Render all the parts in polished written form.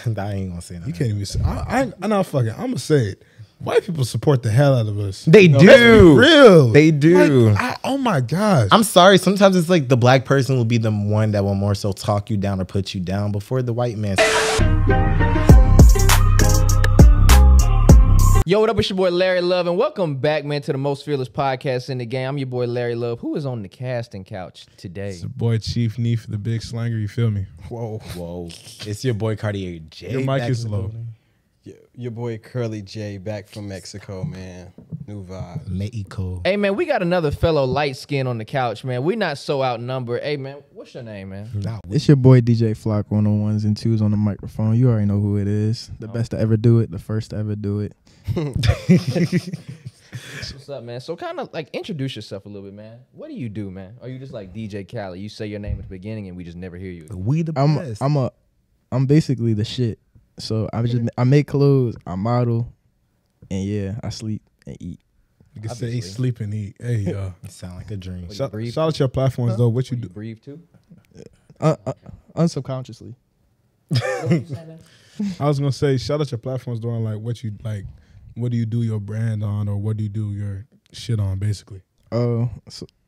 I ain't gonna say that. You can't even say. I'm not fucking. I'm gonna say it. White people support the hell out of us. They do. Let's be real. They do. Like, oh my gosh. I'm sorry. Sometimes it's like the black person will be the one that will more so talk you down or put you down before the white man. Yo, what up? It's your boy Larry Love, and welcome back, man, to the most fearless podcast in the game. I'm your boy Larry Love. Who is on the casting couch today? It's your boy Chief Neef, the big slanger. You feel me? Whoa. It's your boy Cartier J. Your mic is low. Your boy Curly J back from Mexico, man. New vibe. Mexico. Hey, man, we got another fellow light skin on the couch, man. We not so outnumbered. Hey, man, what's your name, man? It's your boy DJFLOCKO on the ones and twos on the microphone. You already know who it is. The best to ever do it. The first to ever do it. What's up, man? So kind of like introduce yourself a little bit, man. What do you do, man? Are you just like DJ Khaled? You say your name at the beginning and we just never hear you. We the best. I'm basically the shit. So I make clothes, I model, and yeah, I sleep and eat. You can say sleep and eat. Hey, y'all. It sound like a dream. Shout out your platforms though. What you do? Breathe too? Unsubconsciously. I was gonna say shout out your platforms doing like what you like. What do you do your brand on, or what do you do your shit on, basically? So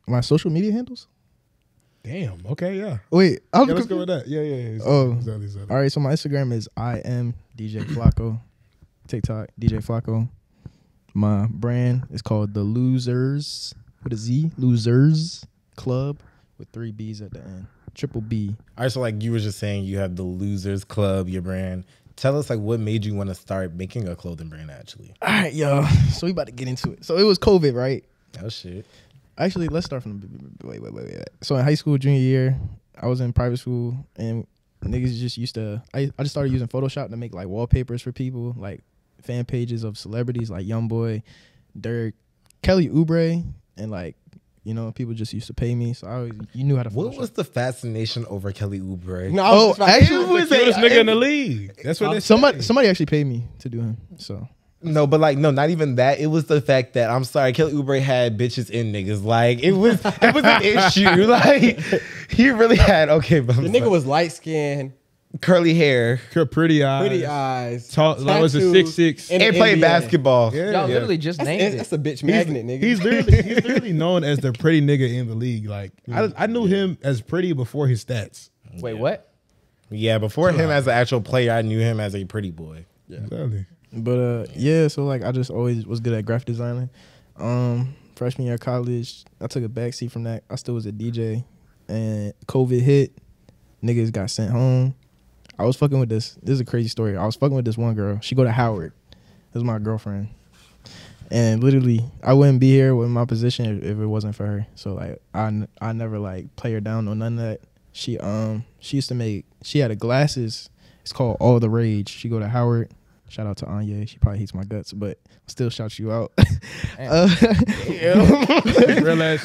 my social media handles. Damn. Okay. Yeah. Wait, Let's go with that. Yeah. Exactly. All right. So my Instagram is DJFLOCKO. TikTok DJFLOCKO. My brand is called The Losers with a Z. Losers Club with 3 B's at the end. Triple B. All right, so like you were just saying, you have the Losers Club, your brand. Tell us like what made you want to start making a clothing brand actually. All right, y'all. So we about to get into it. So it was COVID, right? Oh shit. Actually, let's start from the wait. So in high school, junior year, I was in private school, and niggas just used to. I just started using Photoshop to make like wallpapers for people, like fan pages of celebrities like YoungBoy, Dirk, Kelly Oubre, and like people just used to pay me. So you knew how to. What Photoshop. was the fascination over Kelly Oubre? No, actually, Who is the cutest nigga in the league? That's what they somebody actually paid me to do him. So. No, but like, no, not even that. It was the fact that I'm sorry, Kelly Oubre had bitches and niggas. Like, it was an issue. Like, he really had. Okay, but the nigga was light skinned, curly hair, pretty eyes, tall. That was a 6'6", and played basketball. Yeah, Y'all literally just named it. That's a bitch magnet, nigga. He's literally known as the pretty nigga in the league. Like, I knew him as pretty before his stats. Wait, what? Yeah, before him as an actual player, I knew him as a pretty boy. Yeah, exactly. But yeah, so like I just always was good at graphic designing. Freshman year of college, I took a backseat from that. I still was a DJ, and COVID hit. Niggas got sent home. I was fucking with this. This is a crazy story. I was fucking with this one girl. She go to Howard. This was my girlfriend, and literally, I wouldn't be here with my position if it wasn't for her. So like, I never like play her down or none of that. She used to make. She had a glasses. It's called All the Rage. She go to Howard. Shout out to Anya. She probably hates my guts, but still shout you out. Real ass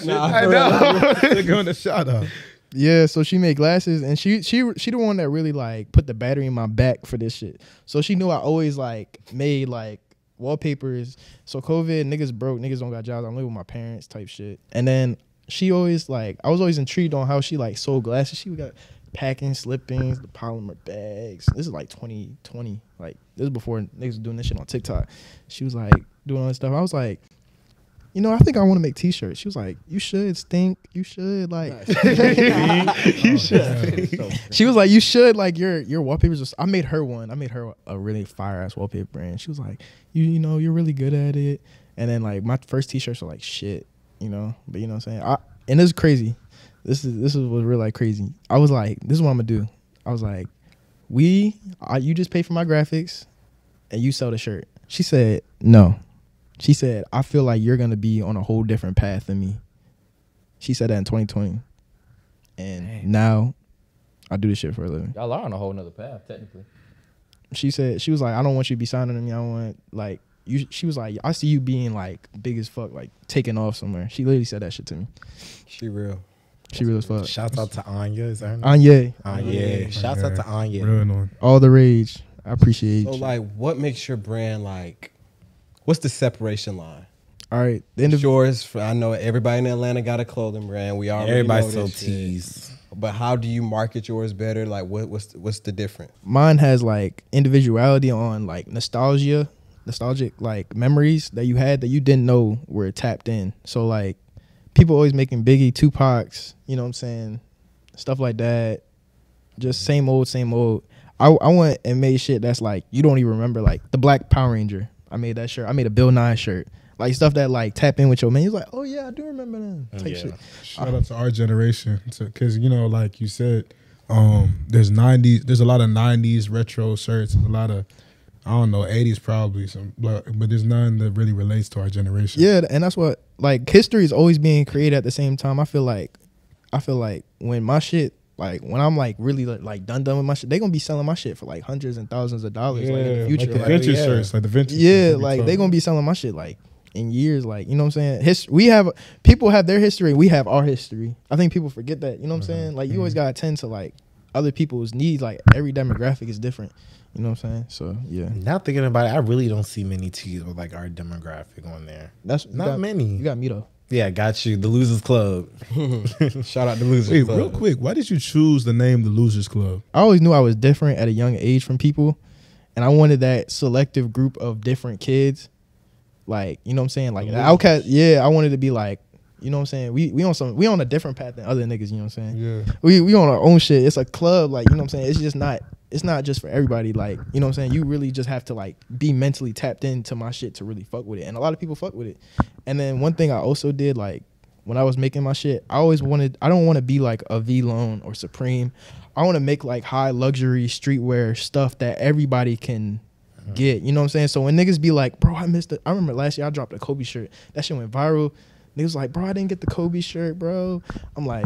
shit. I know. They're going to shout out. Yeah, so she made glasses, and she the one that really like put the battery in my back for this shit. So she knew I always like made like wallpapers. So COVID, niggas broke, niggas don't got jobs. I'm living with my parents type shit. And then she always like, I was always intrigued on how she like sold glasses. She got packing slippings, the polymer bags. This is like 2020. Like, this is before niggas was doing this shit on TikTok. She was like doing all this stuff. I was like, I think I want to make t-shirts. She was like, you should, Stink. You should, like. You should. She was like, you should, like, your wallpapers. I made her one. I made her a really fire-ass wallpaper brand. She was like, you know, you're really good at it. And then, like, my first t-shirts were like shit, But you know what I'm saying? And this is crazy. This was really like crazy. I was like, this is what I'm gonna do. I was like, you just pay for my graphics and you sell the shirt. She said, no. She said, I feel like you're gonna be on a whole different path than me. She said that in 2020. And now I do this shit for a living. Y'all are on a whole nother path, technically. She was like, I don't want you to be signing to me. I want like you. She was like, I see you being like big as fuck, like taking off somewhere. She literally said that shit to me. She real. She real as fuck. Shouts out to Anya. Is that her name? Anya. Shouts out to Anya. Real annoying. All the rage. I appreciate So you. like, what makes your brand like? What's the separation line? All right. The end of Yours. I know everybody in Atlanta got a clothing brand. We already Everybody know sold this shit. tees. But how do you market yours better? Like, what's the difference? Mine has like individuality on like nostalgic like memories that you had that you didn't know were tapped in. So like people always making Biggie, Tupac's, you know what I'm saying, stuff like that. Just same old. I went and made shit that's like you don't even remember, like the Black Power Ranger. I made that shirt. I made a Bill Nye shirt. Like stuff that like tap in with your man. He's like, oh yeah, I do remember them. Type shit. Shout out to our generation, because you know, like you said, there's a lot of '90s retro shirts, a lot of, I don't know, '80s probably but there's none that really relates to our generation. Yeah, and that's what, like, history is always being created at the same time. I feel like when my shit, like when I'm like really like done with my shit, they gonna be selling my shit for like hundreds and thousands of dollars, like in the future. Like the vintage shirts, like the vintage. Yeah, like they gonna be selling my shit like in years, like, you know what I'm saying? People have their history, we have our history. I think people forget that, you know what I'm saying? Like you always gotta attend to like other people's needs. Like every demographic is different, you know what I'm saying? So yeah. Now thinking about it, I really don't see many tees with like our demographic on there. That's not many. You got me though. Yeah, got you. The Losers Club. Shout out to Losers Wait, Club. real quick, why did you choose the name The Losers Club? I always knew I was different at a young age from people, and I wanted that selective group of different kids. Like, you know what I'm saying? Like the outcast, yeah, I wanted to be like, you know what I'm saying? We on a different path than other niggas, you know what I'm saying? Yeah. We on our own shit. It's a club, like, you know what I'm saying? It's not just for everybody, like, you know what I'm saying? You really just have to like be mentally tapped into my shit to really fuck with it. And a lot of people fuck with it. And then one thing I also did, like, when I was making my shit, I don't want to be like a V-Lone or Supreme. I want to make like high luxury streetwear stuff that everybody can get, you know what I'm saying? So when niggas be like, bro, I remember last year I dropped a Kobe shirt. That shit went viral. Niggas like, bro, I didn't get the Kobe shirt, bro. I'm like,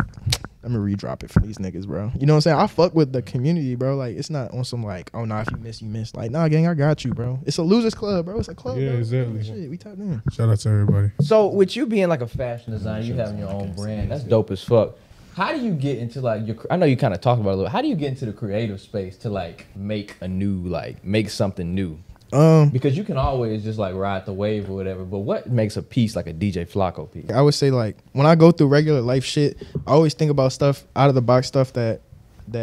I'm gonna redrop it for these niggas, bro. You know what I'm saying? I fuck with the community, bro. Like, it's not on some like, oh nah, if you miss, you miss. Like, nah, gang, I got you, bro. It's a losers club, bro. It's a club. Yeah, bro. exactly. Shit, we tapped in. Shout out to everybody. So with you being like a fashion designer, you having your own brand, that's dope as fuck. How do you get into like I know you kind of talked about it a little. How do you get into the creative space to like make something new? Because you can always just like ride the wave or whatever, but what makes a piece like a DJFLOCKO piece? I would say like when I go through regular life shit, I always think about stuff out of the box, stuff that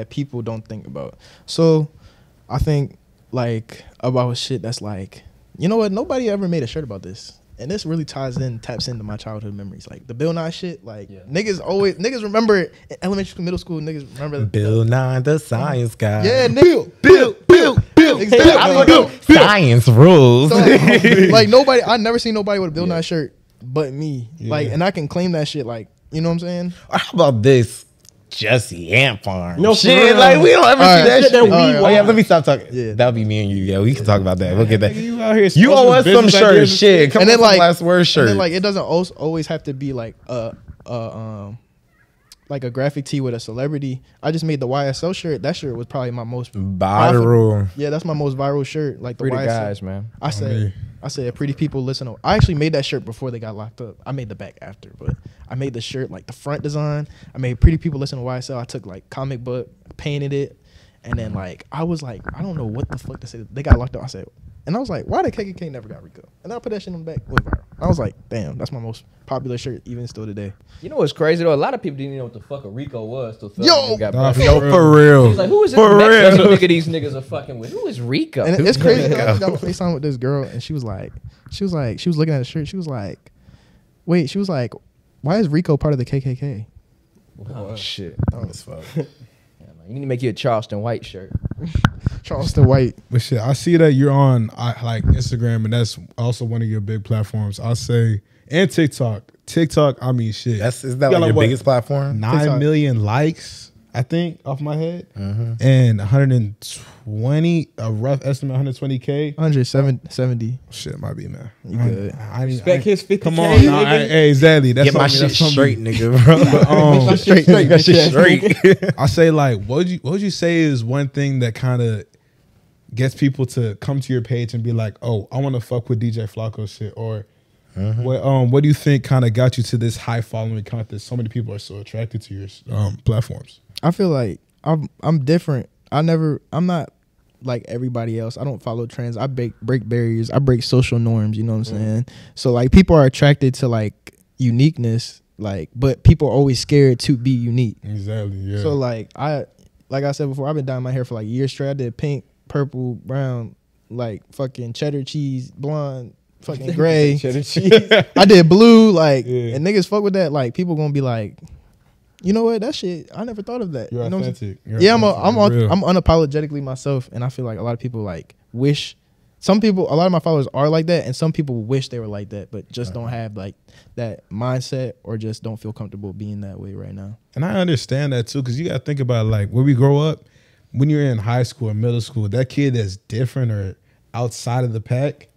people don't think about. So I think like about shit that's like, you know what, nobody ever made a shirt about this. And this really taps into my childhood memories. Like the Bill Nye shit, like niggas remember it in elementary school, middle school, niggas remember Bill Nye the Science Guy. Yeah, Bill. Exactly. Science rules. So, like nobody, I never seen nobody with a Bill Nye shirt but me. Yeah. Like, and I can claim that shit. Like, you know what I'm saying? Or how about this? Jesse Ant Farm. No, shit, for real. like we don't ever All see right. that shit. All right. Oh yeah, let me stop talking. Yeah. That'll be me and you. Yeah, we can talk about that. We'll get that. You out here You owe us some business shirt ideas shit. Come And on, then, like- last word shirt. And then, like, it doesn't always have to be like like a graphic tee with a celebrity. I just made the YSL shirt. That shirt was probably my most viral. Yeah, that's my most viral shirt. Like the Pretty YSL. guys, man. I said, pretty people listen to. I actually made that shirt before they got locked up. I made the back after, but I made the shirt like the front design. I made pretty people listen to YSL. I took like comic book, painted it, and then like I was like, I don't know what the fuck to say. They got locked up. I said, and I was like, why the KKK never got Rico? And I put that shit on the back. Went viral. I was like, damn, that's my most popular shirt even still today. You know what's crazy though? A lot of people didn't even know what the fuck a Rico was till Yo! got Nah, busted. Yo, for real. He's like, who is this For Mexican real. nigga these niggas are fucking with? Who is Rico? And it's crazy. I got on FaceTime with this girl, and she was looking at the shirt. She was like, why is Rico part of the KKK? Oh shit. Dumb as fuck. You need to make you a Charleston White shirt. Charleston White. But shit, I see that you're on like Instagram, and that's also one of your big platforms. I say, and TikTok. TikTok, I mean, shit. Is that You got like your what, biggest platform? 9 million likes, I think, off my head, and 120, a rough estimate, 120K. 170. Shit, might be, man. You good. I Respect his 50K. Come on, nah, hey, exactly. That's Get my on me, shit that's on me. straight, nigga, bro. But, Straight. Get my shit straight. I say like, what would you say is one thing that kind of gets people to come to your page and be like, oh, I want to fuck with DJFLOCKO shit, or what do you think kind of got you to this high following count that so many people are so attracted to your platforms? I feel like I'm different. I'm not like everybody else. I don't follow trends. I break barriers. I break social norms. You know what I'm saying? So like people are attracted to like uniqueness, Like, but people are always scared to be unique. Exactly. Yeah. So like I said before, I've been dyeing my hair for like years straight. I did pink, purple, brown, like fucking cheddar cheese, blonde, fucking gray. Cheddar cheese. I did blue, like, Yeah. and niggas fuck with that. Like, people gonna be like, you know what, that shit, I never thought of that. You're you know authentic. What I'm saying? You're authentic. I'm unapologetically myself, and I feel like a lot of people like wish. Some people, a lot of my followers are like that, and some people wish they were like that, but just don't have like that mindset or just don't feel comfortable being that way right now. And I understand that too, because you got to think about like where we grow up, when you're in high school or middle school, that kid that's different or outside of the pack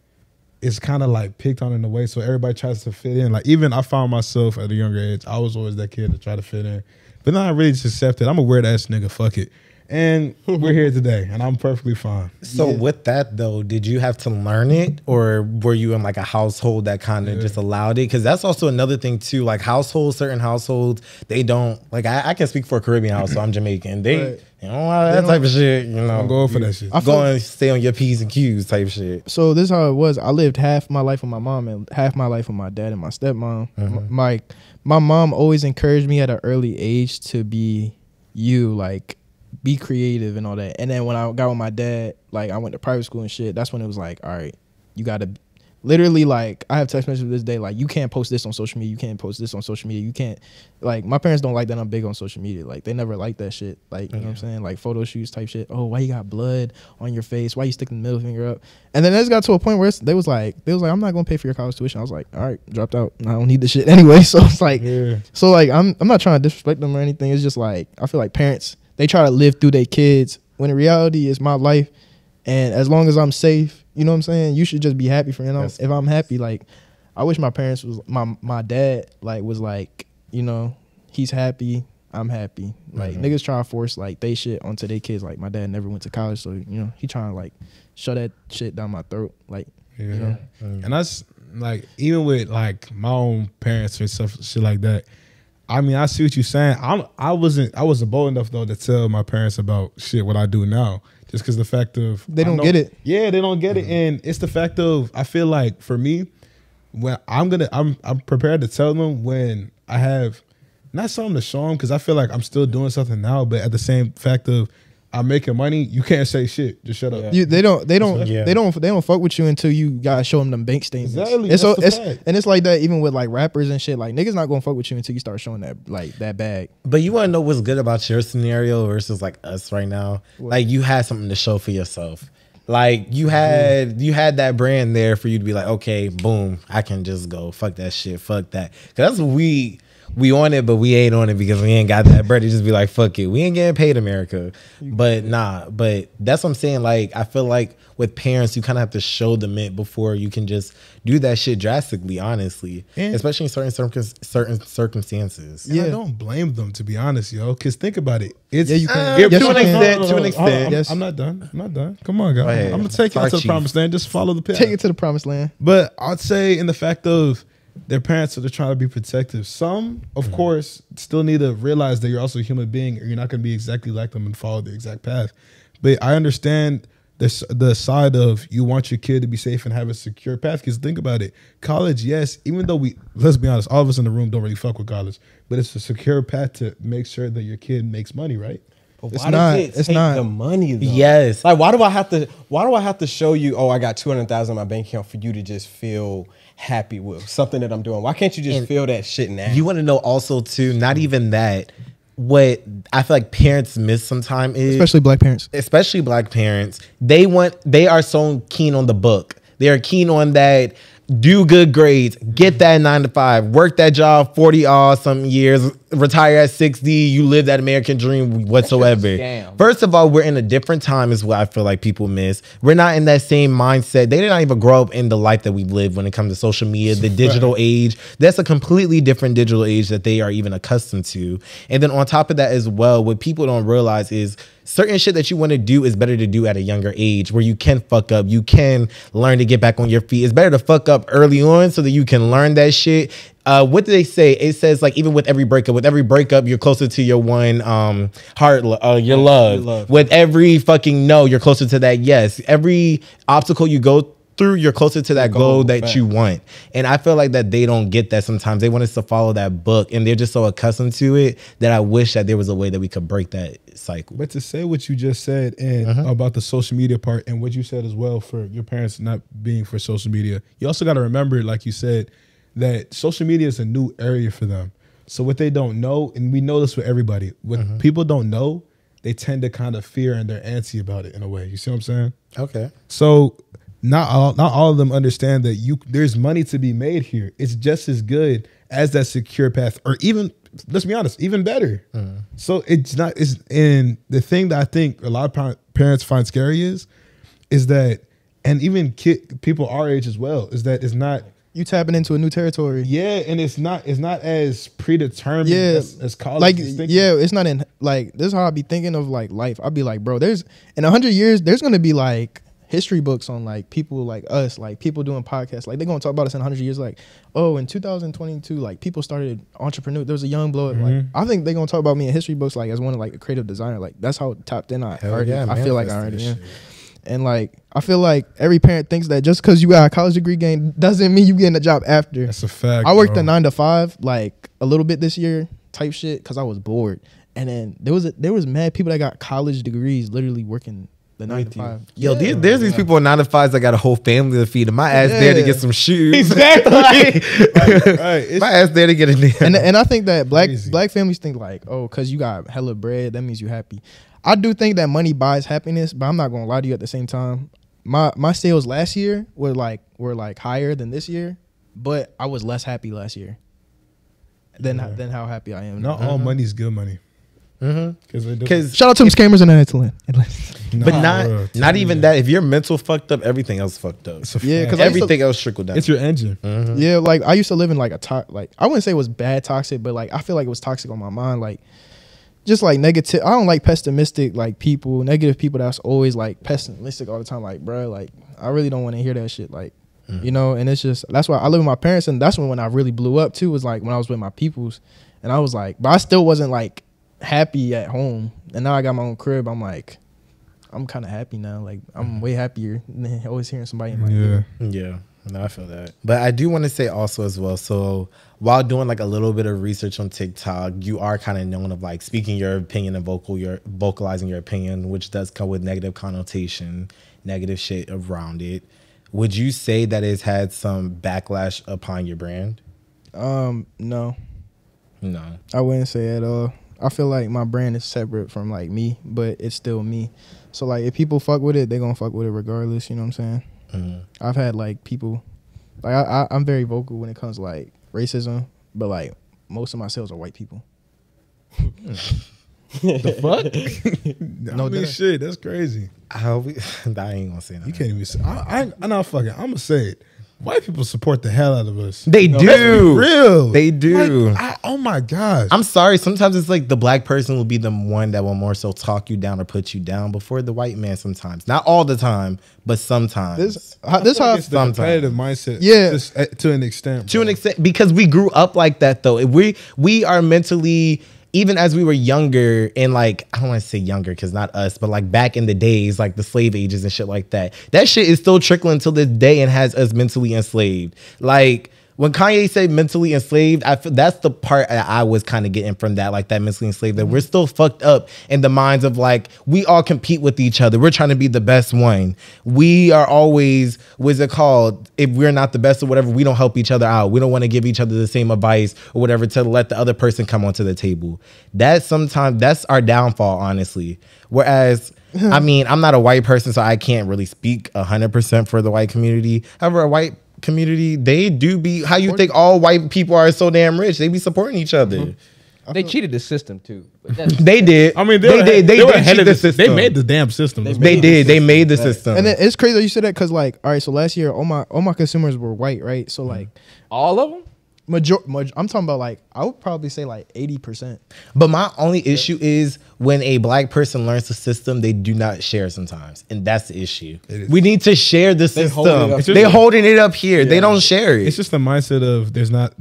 is kind of like picked on in a way. So everybody tries to fit in. Like even I found myself at a younger age, I was always that kid to try to fit in. But now I really just accept it. I'm a weird ass nigga, fuck it. And we're here today, and I'm perfectly fine. So with that though, did you have to learn it, or were you in like a household that kind of just allowed it? Because that's also another thing too. Like households, certain households, they don't like. I can speak for a Caribbean household. I'm Jamaican. They Right. you know that type of shit. You know, I'm going for that shit. I feel- Go and stay on your P's and Q's type shit. So this is how it was. I lived half my life with my mom and half my life with my dad and my stepmom. My mom always encouraged me at an early age to be like be creative and all that. And then when I got with my dad, like I went to private school and shit, that's when it was like, all right, you gotta literally, like, I have text messages this day, like, you can't post this on social media, you can't post this on social media, you can't, like, my parents don't like that I'm big on social media, like, they never liked that shit, like, you know what I'm saying, like, photo shoots type shit, oh, why you got blood on your face, why you sticking the middle finger up, and then it just got to a point where they was like, I'm not gonna pay for your college tuition. I was like, all right, dropped out, I don't need this shit anyway, so it's like, so like, I'm not trying to disrespect them or anything, it's just like, I feel like parents, they try to live through their kids, when in reality, it's my life, and as long as I'm safe, you know what I'm saying, you should just be happy for him. If I'm happy, like, I wish my parents was, my dad, like, was like, you know, he's happy, I'm happy. Like, niggas trying to force, like, they shit onto their kids. Like, my dad never went to college, so, you know, he trying to, like, shove that shit down my throat. Like, you know. And that's, like, even with, like, my own parents or stuff, shit like that, I mean, I see what you're saying. I wasn't bold enough, though, to tell my parents about shit, what I do now. Just because the fact of They don't get it. Yeah, they don't get it, and it's the fact of, I feel like for me, when I'm prepared to tell them when I have not something to show them, because I feel like I'm still doing something now, but at the same fact of I'm making money, you can't say shit. Just shut up. They don't fuck with you until you gotta show them bank statements. Exactly. And so That's the fact. and it's like that even with like rappers and shit. Like, niggas not gonna fuck with you until you start showing that, like, that bag. But you want to know what's good about your scenario versus like us right now? Like, you had something to show for yourself. Like, you had that brand there for you to be like, okay, boom, I can just go fuck that shit, fuck that. 'Cause that's what we on it, but we ain't on it because we ain't got that bread to just be like, fuck it, we ain't getting paid, America. But that's what I'm saying. Like, I feel like with parents, you kind of have to show them it before you can just do that shit drastically, honestly, especially in certain circumstances. And I don't blame them, to be honest, yo. Because think about it. It's Yeah, you can. If- Yes, to you an can. extent, to an extent. Yes. I'm not done. I'm not done. Come on, guys. ahead. I'm gonna take you Sorry, to the Chief. promised land. Just follow the path. Take it to the promised land. But I'd say in the fact of their parents are trying to be protective. Some, of course, still need to realize that you're also a human being, and you're not going to be exactly like them and follow the exact path. But I understand the side of you want your kid to be safe and have a secure path. Because think about it, college, yes, even though let's be honest, all of us in the room don't really fuck with college, but it's a secure path to make sure that your kid makes money, right? But It's why not. does it It's take not. the money though? Yes. Like, why do I have to show you, oh, I got 200,000 in my bank account for you to just feel happy with something that I'm doing? Why can't you just And feel that shit now? You want to know also too, not even that, what I feel like parents miss sometimes is, Especially black parents. especially black parents, they are so keen on the book. They are keen on that, do good grades, get that 9 to 5, work that job 40 some years, retire at 60, you live that American dream whatsoever. Scam. First of all, we're in a different time is what I feel like people miss. We're not in that same mindset. They did not even grow up in the life that we live when it comes to social media, the digital age. That's a completely different digital age that they are even accustomed to. And then on top of that as well, what people don't realize is certain shit that you want to do is better to do at a younger age where you can fuck up. You can learn to get back on your feet. It's better to fuck up early on so that you can learn that shit. What do they say? It says, like, even with every breakup, you're closer to your one your love. love. With every fucking no, you're closer to that yes. Every obstacle you go through, you're closer to that goal that facts. you want. And I feel like that they don't get that sometimes. They want us to follow that book, and they're just so accustomed to it that I wish that there was a way that we could break that cycle. But to say what you just said and about the social media part and what you said as well for your parents not being for social media, you also got to remember, like you said, that social media is a new area for them. So what they don't know, and we know this for everybody, what people don't know, they tend to kind of fear and they're antsy about it in a way. You see what I'm saying? Okay. So not all of them understand that there's money to be made here. It's just as good as that secure path, or even, let's be honest, even better. So and the thing that I think a lot of parents find scary is that, and even people our age as well, is that it's not, You tapping into a new territory. yeah, and it's not as predetermined as college. Like, is thinking. yeah, it's not in, like, this is how I be thinking of, like, life. I'd be like, bro, in 100 years, there's going to be, like, history books on, like, people like us, like, people doing podcasts. Like, they're going to talk about us in 100 years, like, oh, in 2022, like, people started entrepreneur. There was a young blow. Like, I think they're going to talk about me in history books, like, as one of, like, a creative designer. Like, that's how tapped in I feel like I already am. And, like, I feel like every parent thinks that just because you got a college degree gain doesn't mean you getting a job after. That's a fact. I worked bro. a 9 to 5, like, a little bit this year type shit, because I was bored. And then there was mad people that got college degrees literally working the 9 to 5. Yo, there's these people in 9 to 5s that got a whole family to feed, and my ass there to get some shoes. Exactly. Right. My ass there to get a damn. And I think that Crazy. black families think like, oh, because you got hella bread, that means you happy. I do think that money buys happiness, but I'm not gonna lie to you at the same time. My sales last year were like higher than this year, but I was less happy last year than how happy I am now. Not all money's good money. Because Shout out to them scammers in Atlanta. but not even that. If you're mental fucked up, everything else fucked up. Yeah, because Everything else trickled down. It's your engine. Yeah, like I used to live in like like I wouldn't say it was bad toxic, but like I feel like it was toxic on my mind. Like just like negative. I don't like pessimistic like people, negative people that's always like pessimistic all the time. Like, bro, like I really don't want to hear that shit. Like, you know, and it's just that's why I live with my parents, and that's when I really blew up too. Was like when I was with my peoples, and I was like, but I still wasn't like happy at home. And now I got my own crib. I'm like, I'm kind of happy now. Like I'm way happier than always hearing somebody in my ear. Yeah. No, I feel that. But I do want to say also as well, so while doing like a little bit of research on TikTok, you are kind of known of like speaking your opinion and vocalizing your opinion, which does come with negative connotation, negative shit around it. Would you say that it's had some backlash upon your brand? No, No. I wouldn't say at all. I feel like my brand is separate from like me, but it's still me. So like if people fuck with it, they gonna fuck with it regardless. You know what I'm saying? I've had like people, like I'm very vocal when it comes to like racism, but like most of my sales are white people. The fuck? No, I mean, shit, that's crazy. I ain't gonna say that. You can't even say. I'm not fucking. I'm gonna say it. White people support the hell out of us. They Let's do. be real. They do. Like, oh my gosh. I'm sorry. Sometimes it's like the black person will be the one that will more so talk you down or put you down before the white man sometimes. Not all the time, but sometimes. This how It's the competitive mindset. Yeah. Just, to an extent. To an extent, because we grew up like that though. We are mentally, even as we were younger, and like I don't want to say younger because not us, but like back in the days, like the slave ages and shit like that. That shit is still trickling till this day and has us mentally enslaved. Like when Kanye said mentally enslaved, I feel that's the part that I was kind of getting from that, like that mentally enslaved, that we're still fucked up in the minds of like, we all compete with each other. We're trying to be the best one. We are always, what's it called? If we're not the best or whatever, we don't help each other out. We don't want to give each other the same advice or whatever to let the other person come onto the table. That's our downfall, honestly. Whereas, I mean, I'm not a white person, so I can't really speak 100% for the white community. However, a white community, they do be, how you think all white people are so damn rich? They be supporting each other. They cheated the system too. They did. I mean, they did ahead cheat of the the system. They made the damn system. They did. They made the system. And then it's crazy that you said that because like, all right, so last year all my consumers were white, right? So like All of them? I'm talking about like I would probably say like 80%. But my only issue is when a black person learns the system, they do not share sometimes, and that's the issue. We need to share the system. They're holding it up here. They don't share it. It's just the mindset of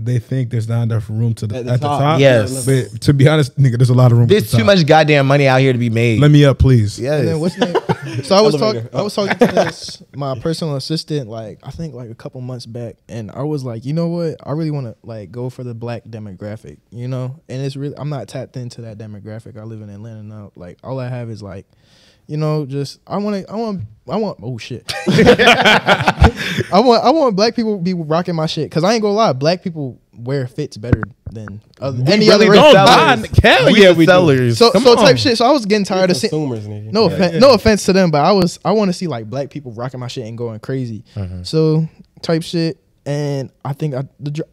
they think there's not enough room at the top. Yes. But to be honest, nigga, there's a lot of room. There's too much goddamn money out here to be made. Let me up, please. Yes. And then what's the name? So I was Elevator. talking to this my personal assistant like I think like a couple months back, and I was like, you know what, I really want to like go for the black demographic, you know, and it's really I'm not tapped into that demographic. I live in Atlanta now. Like all I have is like, you know, just I want oh shit. I want black people to be rocking my shit, because I ain't gonna lie, black people wear fits better than any other race. Hell yeah, we do. So type shit. So I was getting tired of seeing. Consumers, nigga. No offense to them, but I want to see like black people rocking my shit and going crazy. So type shit, and I think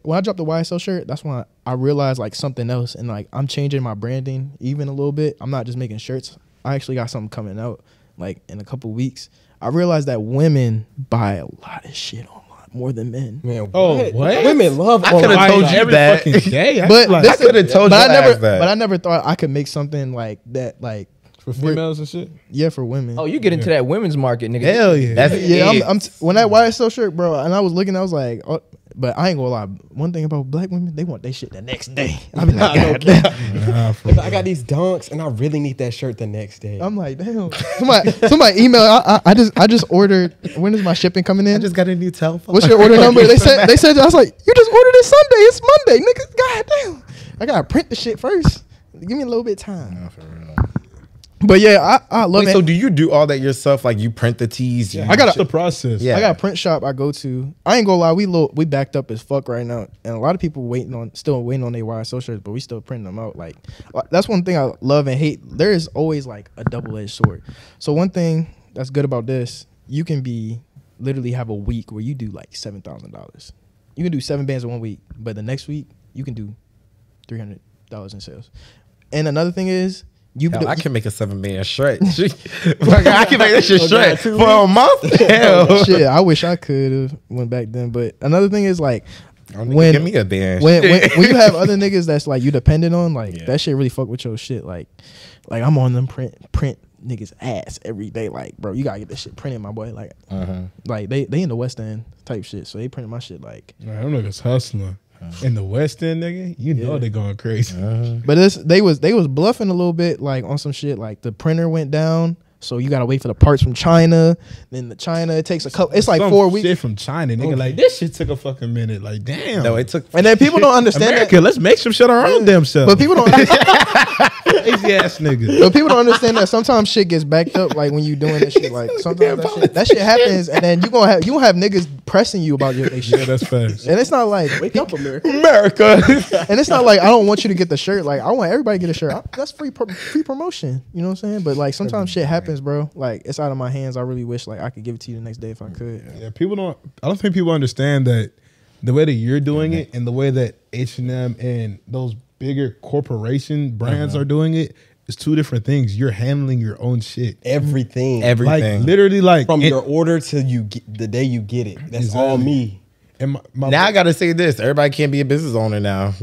when I dropped the YSL shirt, that's when I realized like something else, and like I'm changing my branding even a little bit. I'm not just making shirts. I actually got something coming out like in a couple weeks. I realized that women buy a lot of shit online more than men. Man, what? Women love I could have told you that. I could have told you that. But I never thought I could make something like that, like for females and shit. Yeah, for women. Oh, you get into that women's market, nigga. Hell yeah. That's I'm when that YSL shirt, bro, and I was looking, I was like, oh, but I ain't gonna lie. One thing about black women, they want their shit the next day. I be like, God damn. If I got these dunks and I really need that shirt the next day. I'm like, damn. Somebody email. I just ordered. When is my shipping coming in? I just got a new telephone. What's your order number? They said. I was like, you just ordered it Sunday. It's Monday, nigga. God damn. I gotta print the shit first. Give me a little bit of time. No, for real. But yeah, I love it. So do you do all that yourself? Like you print the tees? I got the process. Yeah. I got a print shop I go to. I ain't gonna lie, we backed up as fuck right now, and a lot of people still waiting on their YSL shirts, but we still printing them out. Like that's one thing I love and hate. There is always like a double-edged sword. So one thing that's good about this, you can literally have a week where you do like $7,000. You can do 7 bands in 1 week, but the next week you can do $300 in sales. And another thing is, I can make a 7-man shirt. I can make that shit straight for a month. Hell, shit, I wish I could have went back then. But another thing is like, give me a band. When you have other niggas that's like you dependent on, like that shit really fuck with your shit. Like I'm on them print niggas ass every day. Like, bro, you gotta get this shit printed, my boy. Like, like they in the West End type shit, so they printed my shit like. Man, them niggas hustling. In the West End, nigga, you know they going crazy. But they was bluffing a little bit, like on some shit. Like the printer went down, so you gotta wait for the parts from China. Then it takes a couple. It's like 4 weeks. Shit from China, nigga. Like this shit took a fucking minute. Like damn. No, it took. And then people don't understand America, let's make some shit our own damn self. But people don't. Lazy ass nigga. But people don't understand that sometimes shit gets backed up. Like when you doing this shit, like sometimes that shit happens, and then you gonna have niggas pressing you about your shit. Yeah, that's facts. And it's not like Wake up, America. and it's not like I don't want you to get the shirt. Like I want everybody to get a shirt. That's free promotion. You know what I'm saying? But like sometimes shit happens, bro. Like it's out of my hands. I really wish like I could give it to you the next day if I could. Yeah, I don't think people understand that the way that you're doing it and the way that H&M and those bigger corporation brands are doing it is two different things. You're handling your own shit. Everything. Like literally like from your order to the day you get it. That's all me. And now I gotta say this: everybody can't be a business owner now.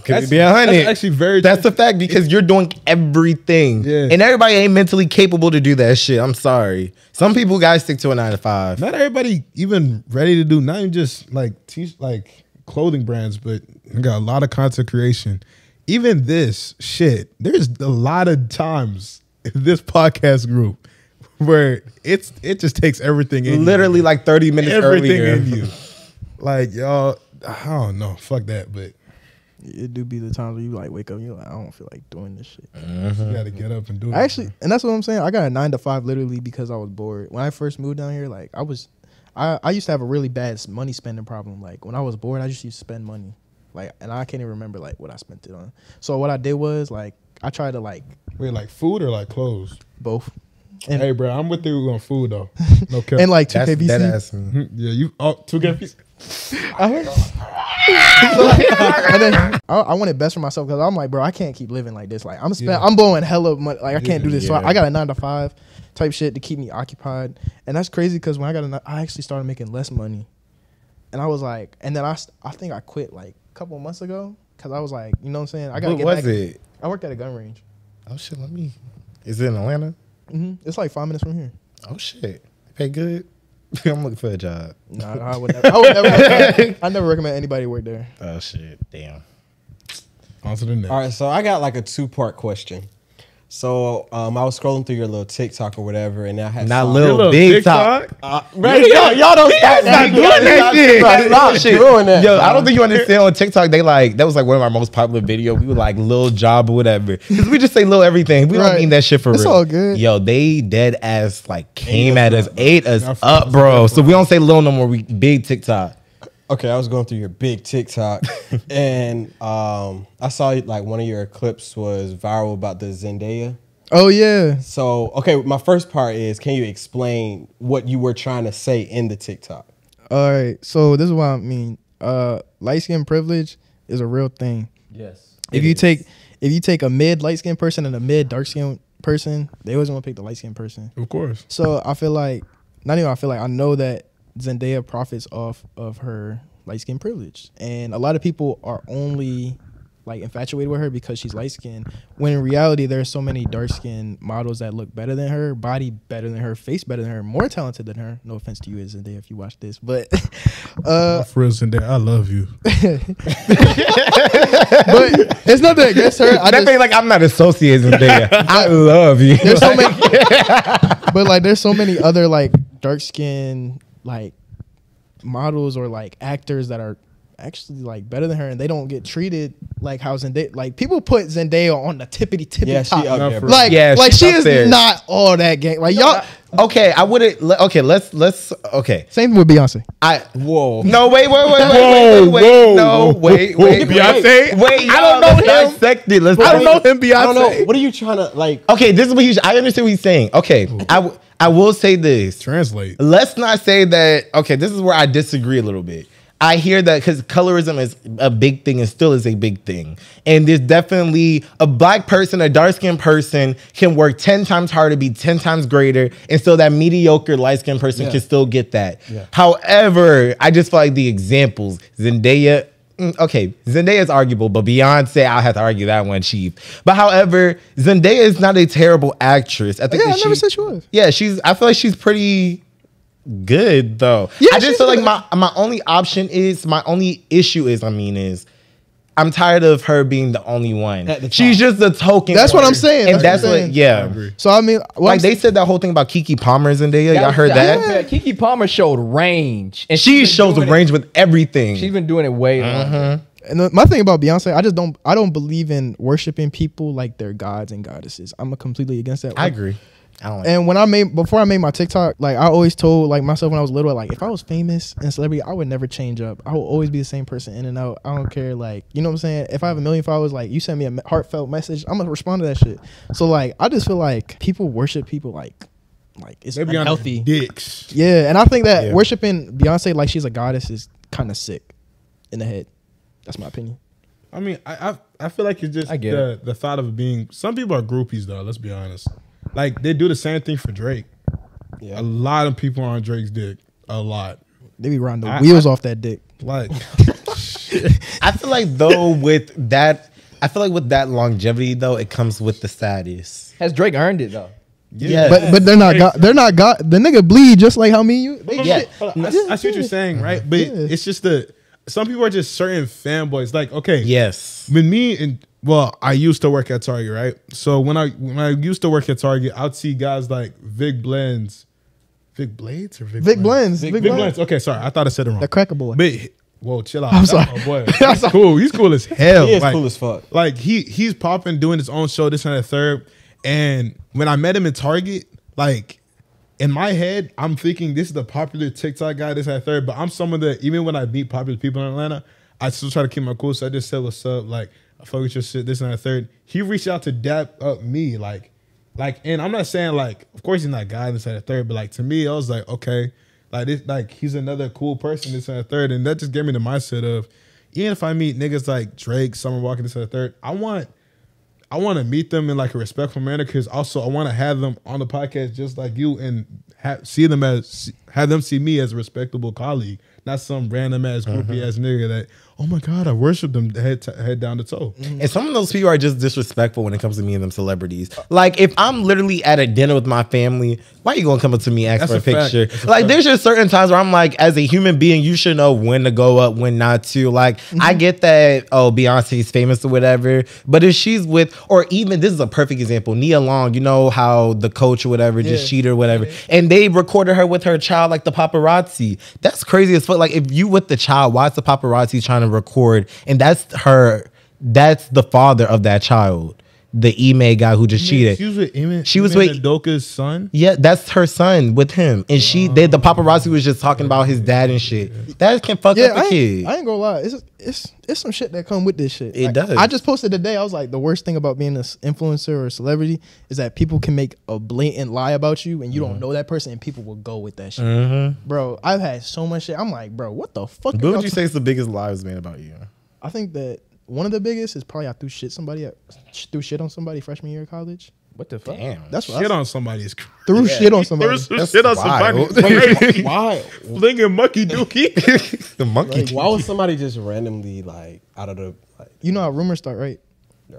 That's, be 100. that's actually very. That's the fact, because you're doing everything, and everybody ain't mentally capable to do that shit. I'm sorry. Some people guys stick to a 9 to 5. Not everybody even ready to do. Not even just like clothing brands, but we got a lot of content creation. Even this shit, there's a lot of times in this podcast group where it just takes everything in literally you. Like 30 minutes everything earlier. in you. Like y'all, I don't know, fuck that, but it do be the times where you like wake up and you're like, I don't feel like doing this shit. you gotta get up and do it. Actually, and that's what I'm saying. I got a 9 to 5 literally because I was bored. When I first moved down here, like I used to have a really bad money spending problem. Like when I was bored, I just used to spend money. Like, and I can't even remember like what I spent it on. So what I did was like I tried to like wait, like food or like clothes? Both. And hey, bro, I'm with you on food though. No cap. And like 2KBC. That ass me. Yeah, you 2KBC. And then I wanted best for myself because I'm like, bro, I can't keep living like this. Like I'm blowing hella money. Like I can't do this. So I got a 9 to 5 type shit to keep me occupied. And that's crazy because when I actually started making less money. And I was like, and then I think I quit like a couple of months ago because I was like, you know what I'm saying? I gotta get back. It? I worked at a gun range. Oh shit, is it in Atlanta? It's like 5 minutes from here. Oh shit, pay good. I'm looking for a job. Nah, I would never. I never recommend anybody work there. Oh shit, damn. On to the next. All right, so I got like a 2-part question. So I was scrolling through your little TikTok or whatever, and I had Not saw- little big talk. Man, y'all don't start Not doing that shit. Stop doing that. Yo, I don't think you understand on TikTok. They like that was like one of our most popular videos. We were like Lil Job or whatever. Because we just say Lil everything. We don't Right. mean that shit for It's real. all good. Yo, they dead ass like came at us, ate us Y'all up, bro. So we don't say Lil no more. We big TikTok. Okay, I was going through your big TikTok, and I saw like one of your clips was viral about the Zendaya. Oh yeah. So, okay, my first part is, can you explain what you were trying to say in the TikTok? All right. So this is what I mean. Light skin privilege is a real thing. Yes. If you take a mid light skinned person and a mid dark skinned person, they always want to pick the light skinned person. Of course. So I feel like I know that Zendaya profits off of her light skin privilege, and a lot of people are only like infatuated with her because she's light skinned, when in reality there's so many dark skinned models that look better than her, body better than her, face better than her, more talented than her. No offense to you, Zendaya, if you watch this, but For real, Zendaya, I love you. but it's nothing against her. I That just, thing like I'm not associating there. I love you. there's so many, but like there's so many other like dark skinned like models or like actors that are actually like better than her, and they don't get treated like how Zendaya. Like people put Zendaya on the tippy Yeah, top. she up there, bro. Like, Yeah, like she's she up is there. not all that gang. Like y'all. Okay, I wouldn't. Okay, let's. Okay, Same thing with Beyonce. Whoa. No, wait. Whoa, No, whoa, wait. Beyonce? Wait, I don't know him. Dissect it. Let's I don't know him, Beyonce. I don't know. What are you trying to, like? Okay, this is what he's. I understand what he's saying. Okay, I will say this. Translate. Let's not say that. Okay, this is where I disagree a little bit. I hear that because colorism is a big thing and still is a big thing. And there's definitely a black person, a dark-skinned person can work 10 times harder, be 10 times greater, and still that mediocre light-skinned person can still get that. Yeah. However, I just feel like the examples, Zendaya, okay, Zendaya is arguable, but Beyonce, I'll have to argue that one, Chief. But however, Zendaya is not a terrible actress. I think Yeah, that I never said she was. Yeah, I feel like she's pretty good though. Yeah, I just she's feel like good. my only issue is I'm tired of her being the only one. At the She's just a token. That's what or- I'm saying. And That's that's what I'm what, saying. I yeah. agree. So I mean, what Like I'm they said that whole thing about Keke Palmer and Zendaya. Y'all heard that? Yeah, Keke Palmer showed range, and She she's been shows doing range with everything. She's been doing it way longer. And my thing about Beyonce, I don't believe in worshiping people like they're gods and goddesses. I'm completely against that. I agree. I don't like And before I made my TikTok, like I always told like myself when I was little, like if I was famous and celebrity, I would never change up. I will always be the same person in and out. I don't care, like, you know what I'm saying? If I have 1 million followers, like you send me a heartfelt message, I'm gonna respond to that shit. So like I just feel like people worship people like it's They be on unhealthy. dicks. Yeah, and I think that Yeah. worshiping Beyonce like she's a goddess is kind of sick in the head. That's my opinion. I mean, I feel like it's just I get the thought of being. Some people are groupies though. Let's be honest. Like they do the same thing for Drake. Yeah. A lot of people are on Drake's dick. A lot. They be riding the wheels off that dick. Like I feel like though with that longevity though, it comes with the status. Has Drake earned it though? Yeah. But they're not God. They're not God. The nigga bleed just like how me and you. They Yeah. shit. I see what you're saying, right? But Yeah. it's just some people are just certain fanboys. Like, okay, Yes. with me and I used to work at Target, right? So when I used to work at Target, I'd see guys like Vic Blends. Vic Blades or Vic Blends. Vic Vic Blends. Blends. Okay, sorry. I thought I said it wrong. The cracker boy. But whoa, chill out. I'm sorry. Oh boy. He's cool. He's cool as hell. He is Like, cool as fuck. Like he's popping, doing his own show, this and that third. And when I met him in Target, like in my head, I'm thinking this is the popular TikTok guy, this and that third. But I'm someone that even when I meet popular people in Atlanta, I still try to keep my cool. So I just said what's up, like I fuck with your shit, this and that third. He reached out to dap up me, like, and I'm not saying like, of course he's not guy, this and that third, but like to me, I was like, okay, like this, like he's another cool person, this and that third, and that just gave me the mindset of, even if I meet niggas like Drake, Summer Walker, this and that third, I want to meet them in like a respectful manner, because also I want to have them on the podcast just like you and see them as have them see me as a respectable colleague, not some random ass groupie ass nigga that, oh my God, I worship them head down to toe. And some of those people are just disrespectful when it comes to me and them celebrities. Like, if I'm literally at a dinner with my family, why are you gonna come up to me and ask That's for a a fact. picture? That's a Like, fact. there's just certain times where I'm like, as a human being, you should know when to go up, when not to. Like, I get that, oh, Beyonce's famous or whatever, but if she's with, or even, this is a perfect example, Nia Long, you know how the coach or whatever just cheated or whatever, and they recorded her with her child, like the paparazzi. That's crazy as fuck. Like, if you with the child, why is the paparazzi trying to record? And that's the father of that child, the Ime guy who just cheated. She was with Ime. She was Ime with Udoka's son. Yeah, that's her son with him, and the paparazzi was just talking about his dad and shit. That can fuck up a kid. I ain't gonna lie. It's some shit that come with this shit. It does. I just posted today. I was like, the worst thing about being an influencer or a celebrity is that people can make a blatant lie about you, and you don't know that person, and people will go with that shit. Bro, I've had so much shit. I'm like, bro, what the fuck? What would you say is the biggest lies made about you? I think that one of the biggest is probably I threw shit on somebody freshman year of collge. What the fuck? Damn, That's what Shit I on somebody is crazy. threw shit on somebody. Threw shit on somebody. wild. Crazy. Why? Flinging monkey dookie. the monkey. Why would somebody just randomly like out of the like? You know how rumors start, right?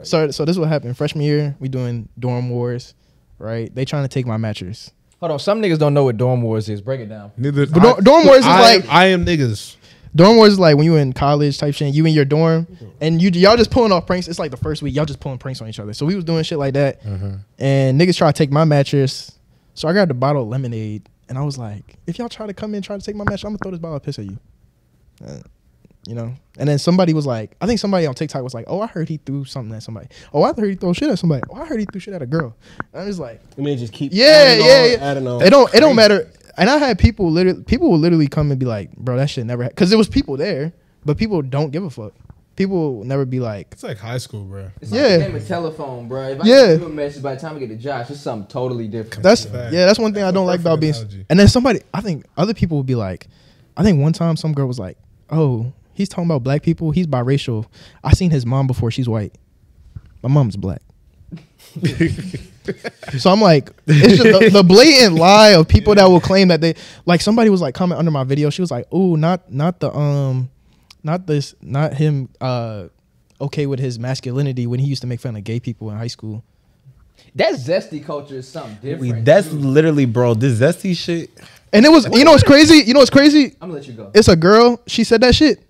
So this is what happened. Freshman year, we doing dorm wars, right? They trying to take my mattress. Hold on, some niggas don't know what dorm wars is. Break it down. Neither. But dorm wars is like I am niggas. dorm wars is like when you in college type shit. You in your dorm and y'all just pulling off pranks. It's like the first week y'all just pulling pranks on each other. So we was doing shit like that, and niggas try to take my mattress. So I grabbed a bottle of lemonade and I was like, if y'all try to come in and try to take my mattress, I'm gonna throw this bottle of piss at you. You know. And then somebody was like, I think somebody on TikTok was like, oh, I heard he threw something at somebody. Oh, I heard he throw shit at somebody. Oh, I heard he threw shit at a girl. And I was like, I mean, just keep adding on. It don't matter. And I had people will literally come and be like, bro, that shit never because there was people there, but people don't give a fuck. People will never be like, It's like high school, bro. It's like a game of telephone, bro. If I give you a message by the time I get to Josh, it's something totally different. that's one thing I don't like about being. And then I think other people would be like, I think one time some girl was like, oh, he's talking about black people. He's biracial. I seen his mom before. She's white. My mom's black. So I'm like, it's just the blatant lie of people that will claim that they like. Somebody was like comment under my video. She was like, "Oh, not him. Okay with his masculinity when he used to make fun of gay people in high school." That zesty culture is something different. That's literally, bro. This zesty shit. And it was, you know what's crazy? You know what's crazy? I'm gonna let you go. It's a girl. She said that shit.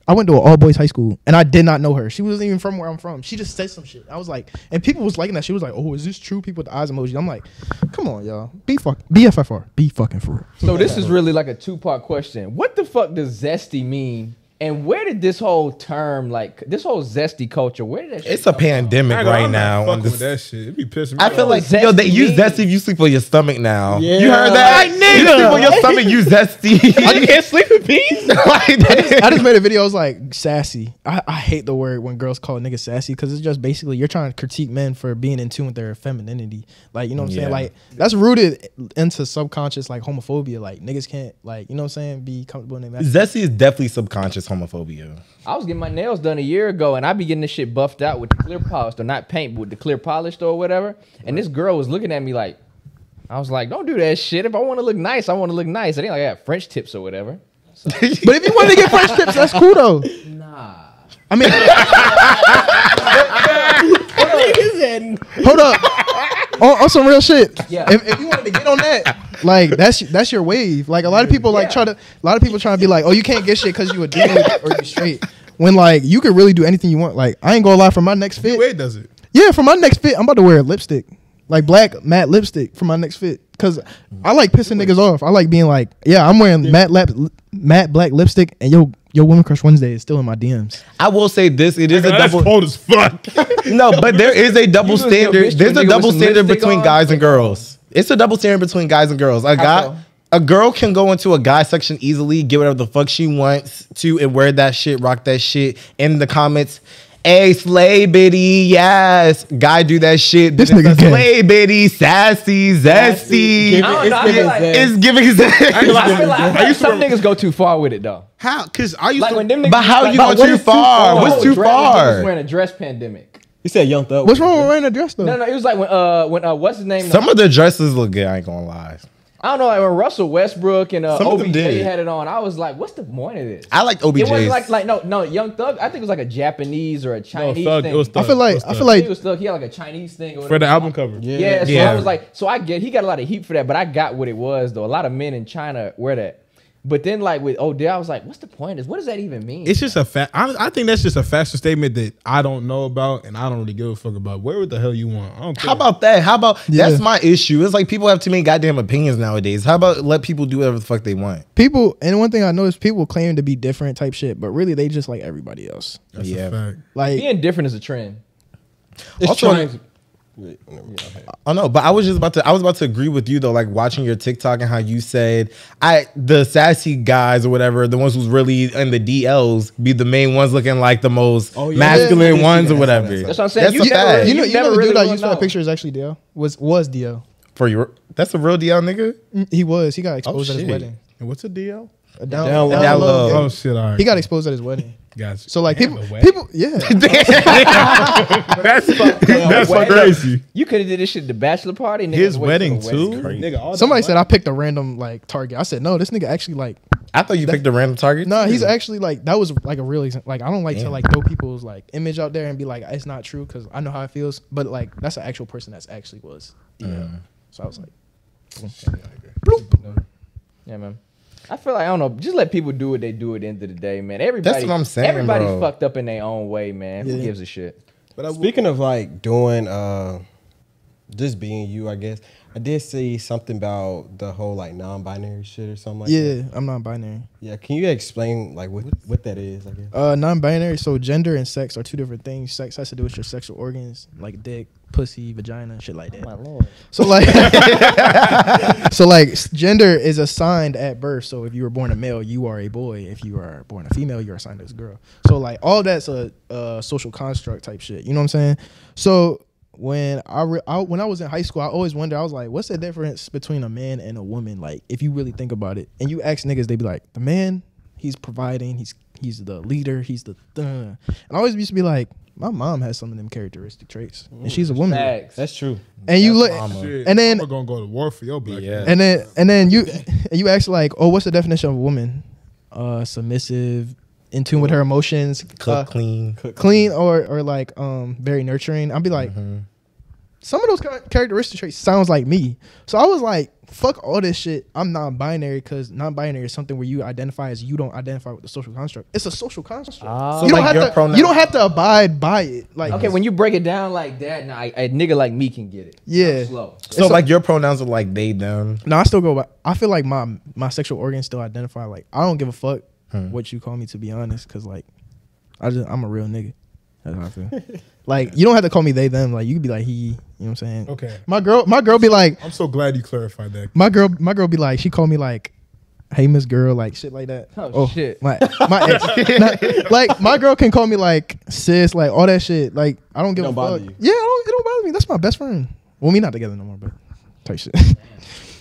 I went to an all boys high school and I did not know her. She wasn't even from where I'm from. She just said some shit. I was like, and people was liking that. She was like, oh, is this true? People with the eyes emoji. I'm like, come on, y'all. BFFR. Be fucking for real. So this is really like a 2-part question. What the fuck does zesty mean? And where did this whole term, like this whole zesty culture, where did that shit It's a pandemic right now. Fucking with that shit. It be pissing me I feel off. like they use zesty if you sleep on your stomach now. Yeah. You heard that? You sleep on your stomach, use zesty. You can't sleep in peace? I just made a video. I was like, sassy. I hate the word when girls call niggas sassy because it's just basically you're trying to critique men for being in tune with their femininity. Like, you know what I'm saying? Like, that's rooted into subconscious, like, homophobia. Like, niggas can't, like, you know what I'm saying, be comfortable in their Zesty is definitely subconscious homophobia. I was getting my nails done a year ago, and I be getting this shit buffed out with the clear polished, or not paint, but with the clear polished or whatever. And this girl was looking at me like, I was like, don't do that shit. If I want to look nice, I want to look nice. It ain't like I got French tips or whatever. So. But if you want to get French tips, that's cool though. Nah. I mean, hold up. On some real shit. Yeah. If you wanted to get on that, like that's your wave. Like a lot of people trying to be like, oh, you can't get shit because you a dude or you straight. When like you could really do anything you want. Like I ain't gonna lie, for my next fit. Wait, does it? Yeah, for my next fit, I'm about to wear lipstick. Like black matte lipstick for my next fit. Cause I like pissing niggas off. I like being like, yeah, I'm wearing matte black lipstick and yo Women Crush Wednesday is still in my DMs. I will say this, it is a That's double cold as fuck. No, but there is a double You was your standard. bitch There's a nigga double with some standard lipstick between on? guys and girls. It's a double standard between guys and girls. A girl can go into a guy section easily, get whatever the fuck she wants to, and wear that shit, rock that shit in the comments. Hey, slay bitty, yes. Guy do that shit. This nigga gay. slay bitty, sassy, zesty. It's giving zesty. I feel like some niggas go too far with it though. How? Because I used Like to. when them niggas, But how like, you go too far? What's too Niggas far? wearing a dress pandemic. You said Young Thug. What's wrong with wearing a dress though? No, it was like when what's his name? Some of the dresses look good, I ain't gonna lie. I don't know, like when Russell Westbrook and Some of them OBJ did. had it on, I was like, what's the point of this? I liked OBJ. It wasn't like no Young Thug. I think it was like a Japanese or a Chinese Thug, thing. it was Thug. I feel like He was Thug. He had like a Chinese thing or For the whatever. album cover. Yeah, so Yeah. I was like, so I get he got a lot of heat for that, but I got what it was though. A lot of men in China wear that. But then like with Odell, I was like, what's the point of this? What does that even mean? It's just a fact. I think that's just a fashion statement that I don't know about and I don't really give a fuck about. Where the hell you want? I don't care. How about that? How about Yeah. that's my issue? It's like people have too many goddamn opinions nowadays. How about let people do whatever the fuck they want? People, and one thing I know is people claim to be different type shit, but really they just like everybody else. That's Yeah. a fact. Like Being different is a trend. It's Also- trying. Oh no, but I was about to agree with you though, like watching your TikTok and how you said the sassy guys or whatever, the ones who's really in the DLs be the main ones looking like the most Oh, yeah. masculine Yeah. ones or Yeah. whatever. That's what I'm saying. That's You a never- fact. you know never the really dude I will used for know. that picture is actually DL. Was DL. For your that's a real DL nigga. He was. He got exposed at his shit. wedding. And what's a DL? A Down down low. low. Oh shit! All right. He got exposed at his wedding. Gotcha. So like Damn, people, yeah. That's Wait, crazy. You could have did this shit at the bachelor party. Nigga, His wait wedding till the too. wedding. Nigga, all Somebody that said I picked a random like target. I said no. This nigga actually like I thought you picked a random target. no. He's actually like that was like a real like I don't like to Damn. like throw people's like image out there and be like it's not true because I know how it feels. But like that's an actual person that's actually was. Yeah. So I was like, Yeah, man. I feel like I don't know. Just let people do what they do at the end of the day, man. Everybody, That's what I'm saying, Everybody's bro. fucked up in their own way, man. Who Yeah. gives a shit? But Speaking of like doing just being you, I guess I did see something about the whole like non-binary shit or something like that. yeah, I'm non-binary. Yeah, can you explain like what that is? I guess. Non-binary. So gender and sex are two different things. Sex has to do with your sexual organs, like dick, pussy, vagina, shit like that. My lord. So like, gender is assigned at birth. So if you were born a male, you are a boy. If you are born a female, you're assigned as a girl. So like all that's a social construct type shit. You know what I'm saying? So when when I was in high school, I always wondered. I was like, what's the difference between a man and a woman? Like if you really think about it, and you ask niggas, they be like, the man, he's providing, he's the leader, he's the. And I always used to be like, my mom has some of them characteristic traits, and she's a woman. Facts. That's true. And you look, shit, and then I'm gonna go to war for your black. Yeah. man. and then you ask like, oh, what's the definition of a woman? Submissive, in tune with her emotions, Cook clean. clean, or like very nurturing. I'd be like, some of those characteristic traits sounds like me. So I was like, fuck all this shit. I'm non-binary because non-binary is something where you identify as you don't identify with the social construct. It's a social construct. So you don't like your have to. pronouns- You don't have to abide by it. Like Okay, when you break it down like that, now a nigga like me can get it. Yeah. I'm slow. So like your pronouns are like they them. No, I still go by. I feel like my sexual organs still identify. Like I don't give a fuck what you call me, to be honest, because like I'm a real nigga. That's how I feel. Like you don't have to call me they them. Like you could be like he. You know what I'm saying? Okay. My girl be like I'm so glad you clarified that. my girl be like she called me like, hey Miss Girl, like shit like that. Oh, shit. My ex, like my girl can call me like sis, like all that shit. Like I don't give Don't a bother fuck. you. Yeah, it don't bother me. That's my best friend. Well, we not together no more, but type shit.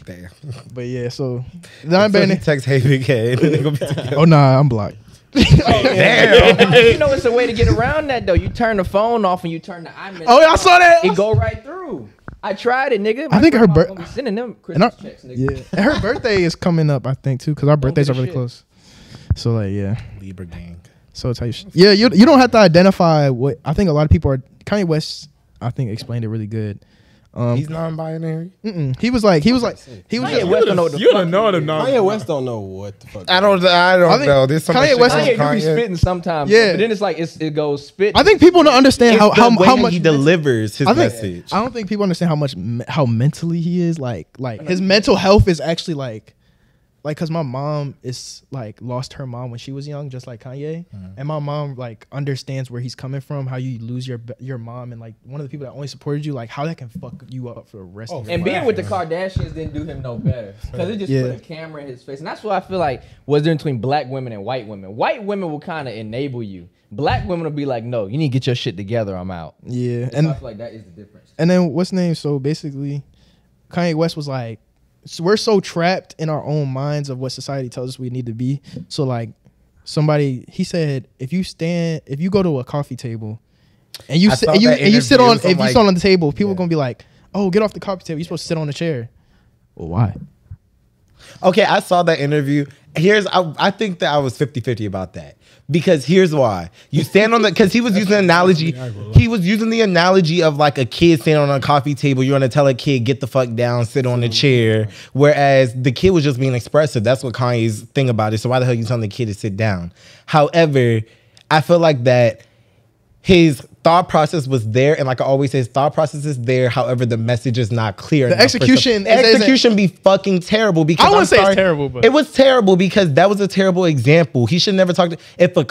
Damn. But yeah, so So non-binary. he text hey big head. And they gonna be together. Oh nah, I'm blocked. Damn. You know it's a way to get around that though. You turn the phone off and you turn the iMessage. Oh, I saw that. It go right through. I tried it, nigga. I think her grandma bir- gonna be sending them And Christmas checks, nigga. yeah, and her birthday is coming up, I think too, because our birthdays are give a really shit. close. So like, yeah, Libra gang. so type. Yeah, you don't have to identify what. I think a lot of people are. Kanye West, I think, explained it really good. He's non-binary. He was like, Kanye West don't know what the You fuck don't know he the is. non. Kanye West don't know what the fuck. I don't think know. There's so much Kanye shit West going is- Kanye on do be Kanye. spitting sometimes. Yeah. But then it's like it goes spit. I think people don't understand It's how the way much he delivers his message. I don't think people understand how much how mentally he is. Like his mental health is actually like because my mom is like lost her mom when she was young, just like Kanye, and my mom like understands where he's coming from, how you lose your mom, and like one of the people that only supported you, like how that can fuck you up for the rest of your And life. being with the Kardashians didn't do him no better because it just Yeah. put a camera in his face, and that's what I feel like was there between black women and white women. White women will kind of enable you. Black women will be like, no, you need to get your shit together. I'm out. Yeah, And and I feel like that is the difference. And then what's name? So basically, Kanye West was like, so we're so trapped in our own minds of what society tells us we need to be. So like he said, if you go to a coffee table and you I sit saw and that you sit interview. on, It was if you like- sit on the table, people are gonna be like, oh, get off the coffee table. You're supposed to sit on the chair. Well, why? Okay, I saw that interview. I think that I was 50-50 about that. Because here's why. You stand on the, because he was using an analogy. He was using the analogy of like a kid standing on a coffee table. You're going to tell a kid, get the fuck down, sit on the chair. Whereas the kid was just being expressive. That's what Kanye's thing about it. So why the hell are you telling the kid to sit down? However, I feel like that his thought process was there, and like I always say, his thought process is there. However, the message is not clear. The execution be fucking terrible. Because I wouldn't say it's terrible, but it was terrible because that was a terrible example. He should never talk to. If a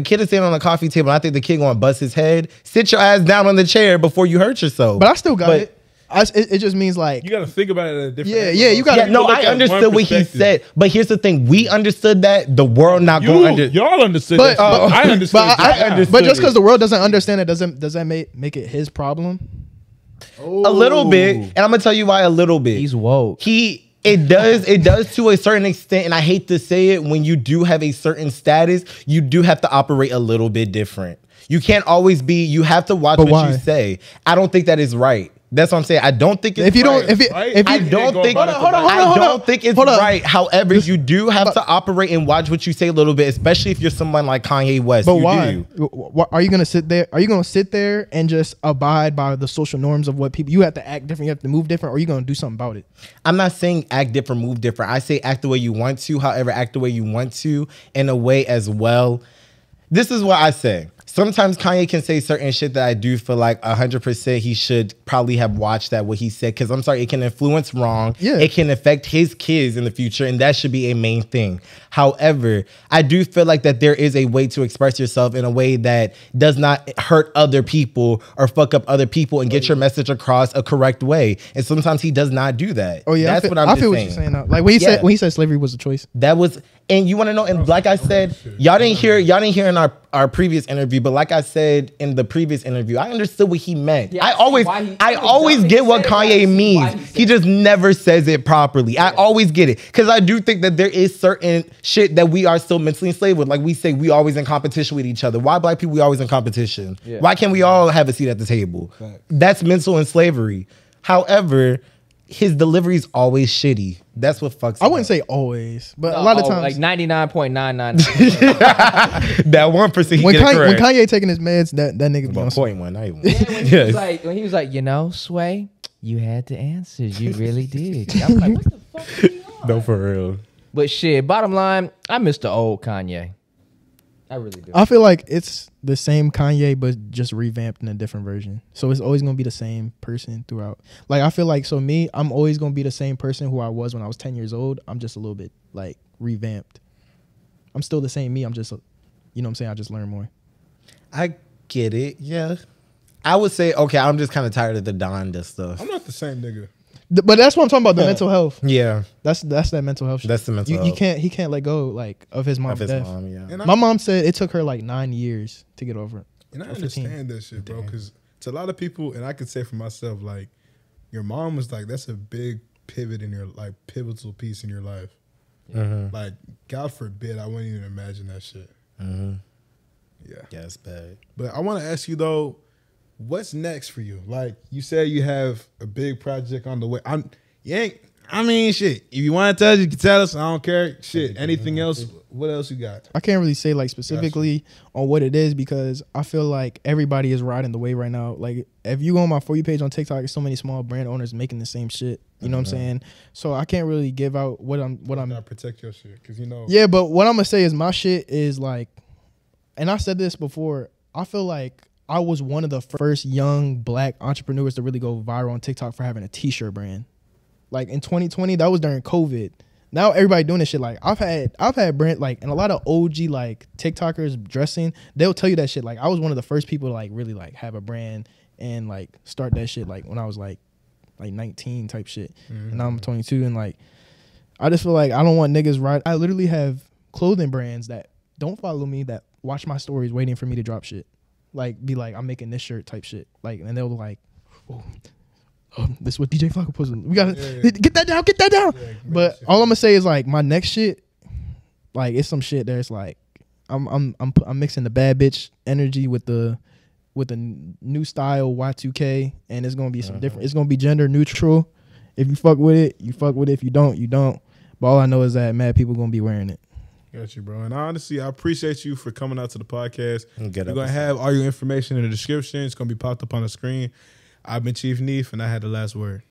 kid is standing on a coffee table, and I think the kid gonna bust his head, sit your ass down on the chair before you hurt yourself. But I still got it. It just means like you got to think about it at a different. Yeah, you got. No, I understood what he said, but here's the thing: we understood that the world not going to. Y'all understood, but I understood. I understood. But just because the world doesn't understand it, does that make it his problem? A little bit, and I'm gonna tell you why. A little bit. He's woke. It does to a certain extent, and I hate to say it. When you do have a certain status, you do have to operate a little bit different. You can't always be. You have to watch what you say. I don't think that is right. That's what I'm saying. I don't think it's if you right. Don't I don't think it's right. However, you do have to operate and watch what you say a little bit, especially if you're someone like Kanye West. But why? Are you gonna sit there? Are you gonna sit there and just abide by the social norms of what people? You have to act different. You have to move different. Or are you gonna do something about it? I'm not saying act different, move different. I say act the way you want to. However, act the way you want to in a way as well. This is what I say. Sometimes Kanye can say certain shit that I do feel like 100% he should probably have watched that what he said. Because I'm sorry, it can influence wrong. Yeah. It can affect his kids in the future, and that should be a main thing. However, I do feel like that there is a way to express yourself in a way that does not hurt other people or fuck up other people and get your message across a correct way. And sometimes he does not do that. Oh yeah, that's what I'm just saying. I feel what you're saying now. Like when he said slavery was a choice. That was, and you want to know, and like I said, y'all didn't hear in our previous interview, but like I said in the previous interview, I understood what he meant. Yeah, I always get what Kanye means. He just never says it properly. I always get it. Because I do think that there is certain shit that we are still mentally enslaved with. Like we say, we always in competition with each other. Why black people, we always in competition? Yeah. Why can't we all have a seat at the table? Right. That's mental slavery. However, his delivery is always shitty. That's what fucks. I wouldn't say always, but a lot of times, like 99.99. That 1%. When Kanye taking his meds, that nigga be on 0.1, not even. Yeah, when he was like, Sway, you had the answers, you really did. I'm like, what the fuck are you on? No, for real. But shit, bottom line, I miss the old Kanye. I really do. I feel like it's the same Kanye, but just revamped in a different version. So it's always gonna be the same person throughout. Like I feel like, so me, I'm always gonna be the same person who I was when I was 10 years old. I'm just a little bit like revamped. I'm still the same me. I'm just, you know what I'm saying? I just learn more. I get it. Yeah. I would say, okay, I'm just kind of tired of the Donda stuff. I'm not the same nigga. But that's what I'm talking about, the mental health. Yeah. That's that mental health shit. That's the mental health. He can't let go like of his mom's death. Yeah. My mom said it took her like 9 years to get over it. And I understand that shit, bro, because to a lot of people, and I can say for myself, like, your mom was like, that's a big pivot in your, like, pivotal piece in your life. Mm-hmm. Like, God forbid, I wouldn't even imagine that shit. Mm-hmm. Yeah, it's bad. But I want to ask you, though, what's next for you? Like, you said you have a big project on the way. Shit. If you want to tell us, you can tell us. I don't care. Shit. Anything else? What else you got? I can't really say like specifically on what it is because I feel like everybody is riding the wave right now. Like if you go on my For You page on TikTok, there's so many small brand owners making the same shit. You know what I'm saying? So I can't really give out what I'm. Gotta protect your shit because you know. Yeah, but what I'm gonna say is my shit is like, and I said this before. I feel like I was one of the first young black entrepreneurs to really go viral on TikTok for having a t-shirt brand. Like in 2020, that was during COVID. Now everybody doing this shit. Like I've had brand like, and a lot of OG like TikTokers dressing, they'll tell you that shit. Like I was one of the first people to like really like have a brand and like start that shit like when I was like 19 type shit. And now I'm 22 and like I just feel like I don't want niggas right. I literally have clothing brands that don't follow me that watch my stories waiting for me to drop shit. Like be like I'm making this shirt type shit. Like and they'll like, this is what DJFLOCKO posted. We gotta get that down. Yeah, but all I'm gonna say is like my next shit, like it's some shit there's like I'm mixing the bad bitch energy with the new style Y2K, and it's gonna be some different. It's gonna be gender neutral. If you fuck with it, you fuck with it. If you don't, you don't. But all I know is that mad people gonna be wearing it. Got you, bro. And honestly, I appreciate you for coming out to the podcast. We're Get going to have all your information in the description. It's going to be popped up on the screen. I've been Chief Neef, and I had the last word.